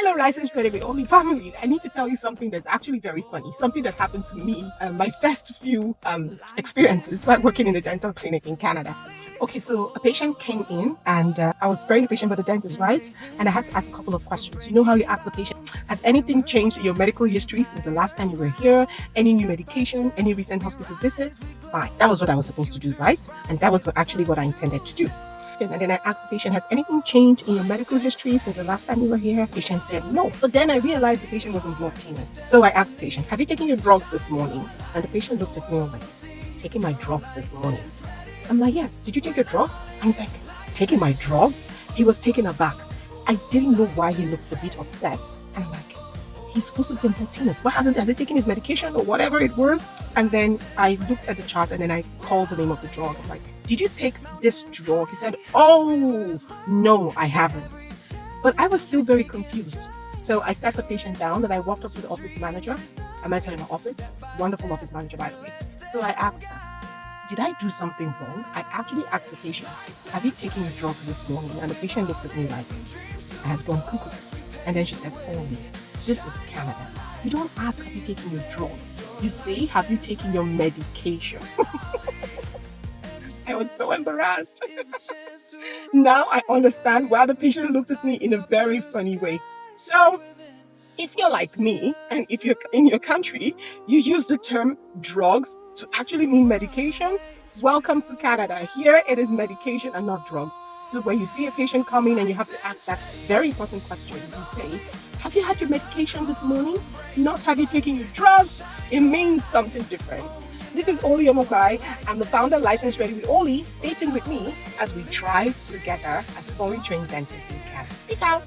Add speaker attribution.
Speaker 1: Hello, licensed with only family. I need to tell you something that's actually very funny. Something that happened to me, my first few experiences while working in a dental clinic in Canada. Okay, so a patient came in and I was preparing the patient for the dentist, right? And I had to ask a couple of questions. You know how you ask the patient, has anything changed in your medical history since the last time you were here? Any new medication? Any recent hospital visits? Fine. That was what I was supposed to do, right? And that was actually what I intended to do. And then I asked the patient, has anything changed in your medical history since the last time you were here? The patient said no. But then I realized the patient was in blood thinners. So I asked the patient, have you taken your drugs this morning? And the patient looked at me and was like, taking my drugs this morning? I'm like, yes. Did you take your drugs? I was like, taking my drugs? He was taken aback. I didn't know why he looked a bit upset. And I'm like, he's supposed to be in blood thinners. What has he taken his medication or whatever it was? And then I looked at the chart and then I called the name of the drug. I'm like, did you take this drug? He said, oh, no, I haven't. But I was still very confused. So I sat the patient down and I walked up to the office manager. I met her in her office. Wonderful office manager, by the way. So I asked her, did I do something wrong? I actually asked the patient, have you taken your drugs this morning? And the patient looked at me like I had gone cuckoo. And then she said, Holy, this is Canada. You don't ask, have you taken your drugs? You say, have you taken your medication? I was so embarrassed. Now I understand why the patient looked at me in a very funny way. So, if you're like me, and if you're in your country, you use the term drugs to actually mean medication, welcome to Canada. Here it is medication and not drugs. So when you see a patient coming and you have to ask that very important question, you say, have you had your medication this morning? Not have you taken your drugs? It means something different. This is Oli Omokai. I'm the founder, licensed ready with Oli. Stay tuned with me as we thrive together as foreign trained dentists in Canada. Peace out.